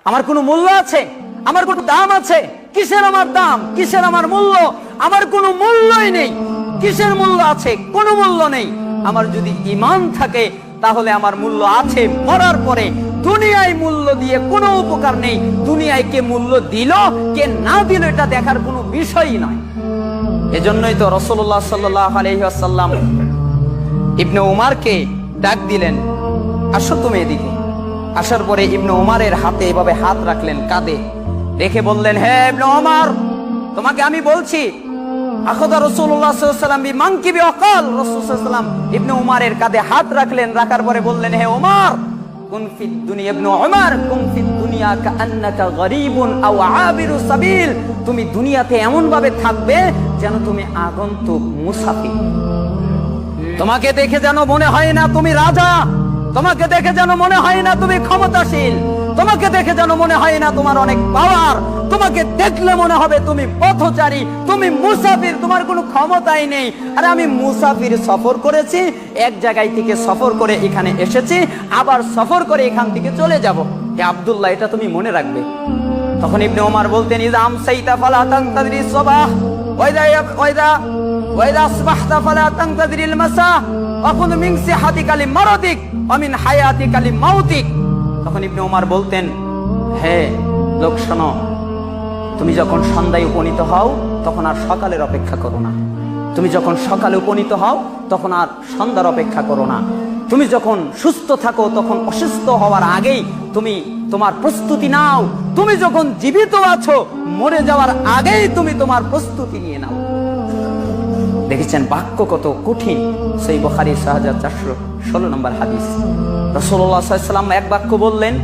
আমার কোনো মূল্য আছে? আমার কোনো দাম আছে? কিসের আমার দাম, কিসের আমার মূল্য? আমার কোনো মূল্যই নেই। কিসের মূল্য আছে? কোনো মূল্য নেই। আমার যদি ঈমান থাকে তাহলে আমার মূল্য আছে মরার পরে। দুনিয়ায় মূল্য দিয়ে কোনো উপকার নেই। দুনিয়ায় কে মূল্য দিল কে না দিল এটা দেখার কোনো বিষয়ই নয়। এজন্যই তো রাসূলুল্লাহ সাল্লাল্লাহু আলাইহি ওয়াসাল্লাম ইবনে উমারকে ডাক দিলেন, আসো তুমি এদিকে। আসার পরে ইবনে উমারের হাতে এভাবে হাত রাখলেন, কাঁধে রেখে বললেন, হে ইবনে উমার, তোমাকে আমি বলছি। আখাযা রাসূলুল্লাহ সাল্লাল্লাহু আলাইহি ওয়াসাল্লাম বিমানকিবি ওয়াকাল, রাসূল সাল্লাল্লাহু আলাইহি ওয়াসাল্লাম ইবনে উমারের কাঁধে হাত রাখলেন, রাখার পরে বললেন, হে উমার, কুন ফিদ দুনিয়া ইবনে উমার কুন ফিদ দুনিয়া কাআন্নাকা গরীবুন আও আবিরু সাবিল। তুমি দুনিয়াতে এমন ভাবে থাকবে যেন তুমি আগন্তুক, মুসাফির। তোমাকে দেখে যেন মনে হয় না তুমি রাজা, তোমাকে দেখে যেন মনে হয় না তুমি ক্ষমতাশীল, তোমাকে দেখে যেন মনে হয় না তোমার অনেক পাওয়ার। তোমাকে দেখলে মনে হবে তুমি পথচারী, তুমি মুসাফির, তোমার কোনো ক্ষমতাই নেই। আরে আমি মুসাফির, সফর করেছি, এক জায়গায় থেকে সফর করে এখানে এসেছি, আবার সফর করে এখান থেকে চলে যাব। হে আব্দুল্লাহ, এটা তুমি মনে রাখবে। তখন ইবনে ওমর বলতেন, ইযা আমসাইতা ফালা তানতাযিরি সাবাহ ওয়াইদা আসবাহতা ফালা তানতাযিরিল মাসা ওয়াকুন মিন সিহাতিকা লিমারাদিক ওয়া মিন হায়াতিকা লিমাউতিক। তখন ইবনে ওমর বলতেন, হে লোক শোনো, তুমি যখন সন্ধ্যায় উপনীত হও তখন আর সকালের অপেক্ষা করো না। তুমি যখন সকালে উপনীত হও তখন আর সন্ধ্যার অপেক্ষা করো না। তুমি যখন সুস্থ থাকো তখন অসুস্থ হওয়ার আগেই তুমি তোমার প্রস্তুতি নাও। তুমি যখন জীবিত আছো মরে যাওয়ার আগেই তুমি তোমার প্রস্তুতি নিয়ে নাও। দেখেছেন বাক্য কত কঠিন। সহিহ বুখারী 6416 নম্বর হাদিস। রাসূলুল্লাহ সাল্লাল্লাহু আলাইহি ওয়াসাল্লাম এক বাক্য বললেন,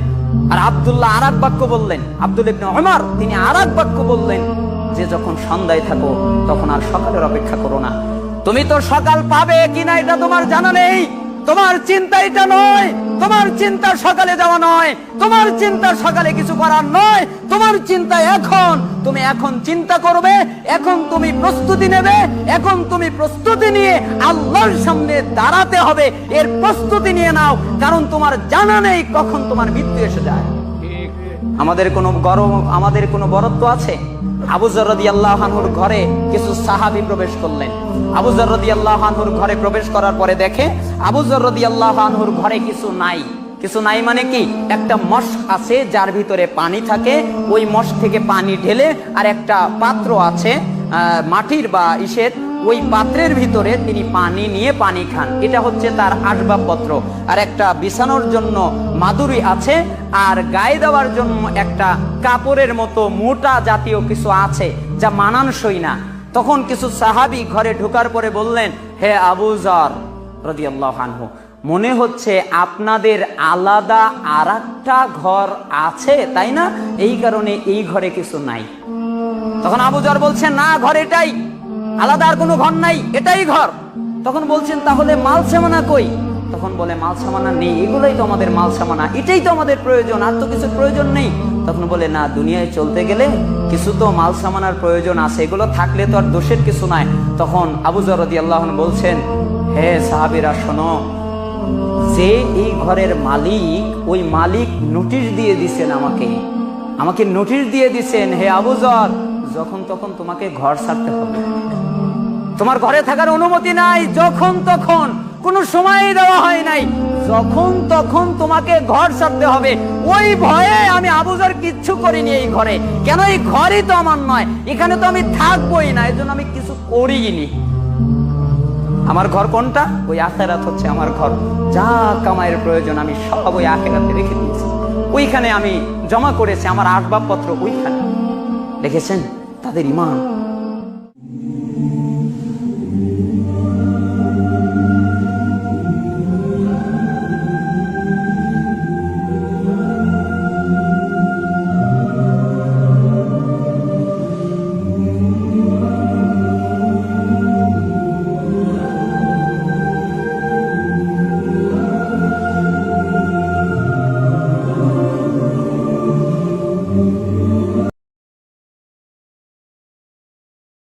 আর আব্দুল্লাহ আর এক বাক্য বললেন। আব্দুল্লাহ ইবনে উমর তিনি আর এক বাক্য বললেন যে যখন সন্ধ্যায় থাকো তখন আর সকালের অপেক্ষা করো না। তুমি তো সকাল পাবে কিনা এটা তোমার জানা নেই। তোমার চিন্তা এটা নয়, তোমার চিন্তা সকালে যাওয়া নয়, তোমার চিন্তা সকালে কিছু করার নয়। তোমার চিন্তা এখন, তুমি এখন চিন্তা করবে, এখন তুমি প্রস্তুতি নেবে, এখন তুমি প্রস্তুতি নিয়ে আল্লাহর সামনে দাঁড়াতে হবে। এর প্রস্তুতি নিয়ে নাও, কারণ তোমার জানা নেই কখন তোমার মৃত্যু এসে যায়। আমাদের কোনো বরত্ব আছে? আবু যর রাদিয়াল্লাহু আনহুর ঘরে কিছু সাহাবী প্রবেশ করলেন। আবু যর রাদিয়াল্লাহু আনহুর ঘরে প্রবেশ করার পরে দেখে আবু যর রাদিয়াল্লাহু আনহুর ঘরে কিছু নাই। কিছু নাই মানে কি? একটা মশক আছে যার ভিতরে পানি থাকে, ওই মশক থেকে পানি ঢেলে, আর একটা পাত্র আছে মাটির বা ইসের, ওই পাত্রের ভিতরে তিনি পানি নিয়ে পানি খান। এটা হচ্ছে তার আসবাবপত্র। আর একটা বিছানোর জন্য মাদুরি আছে, আর গায়ে দেওয়ার জন্য একটা কাপড়ের মতো মোটা জাতীয় কিছু আছে যা মানানসই না। তখন কিছু সাহাবী ঘরে ঢোকার পরে বললেন, হে আবু যর রাদিয়াল্লাহু আনহু, মনে হচ্ছে আপনাদের আলাদা আরেকটা ঘর আছে, তাই না? এই কারণে এই ঘরে কিছু নাই। তখন আবু যর বলছেন, না, ঘর এটাই, আলাদা আর কোনো ঘর নাই, এটাই ঘর। তখন বলছেন, তাহলে মাল সামানা কই? তখন বলে, মাল সামানা নেই, এগুলোই তো আমাদের মাল সামানা, এটাই তো আমাদের প্রয়োজন, আর তো কিছু প্রয়োজন নেই। তখন বলে, না, দুনিয়ায় চলতে গেলে কিছু তো মাল সামানার প্রয়োজন আছে, এগুলো থাকলে তো আর দোষের কিছু নাই। তখন আবু যর রাদিয়াল্লাহু আনহু বলছেন, হে সাহাবীরা শোনো, যে এই ঘরের মালিক, ওই মালিক নোটিশ দিয়ে দিছেন আমাকে নোটিশ দিয়ে দিছেন, হে আবু যর, যখন তখন তোমাকে ঘর ছাড়তে হবে, তোমার ঘরে থাকার অনুমতি নাই। যখন তখন, কোনো সময় দেওয়া হয় নাই, যখন তখন তোমাকে ঘর ছাড়তে হবে। ওই ভয়ে আমি আবু যর কিচ্ছু করিনি এই ঘরে। কেন? এই ঘরই তো আমার নয়, এখানে তো আমি থাকবোই না, এর জন্য আমি কিছু করিনি। আমার ঘর কোনটা? ওই আখিরাত হচ্ছে আমার ঘর। যা কামাইয়ের প্রয়োজন আমি সব ওই আখিরাতে রেখে দিয়েছি, ওইখানে আমি জমা করেছি, আমার আসবাবপত্র ওইখানে। দেখেছেন তাদের ঈমান।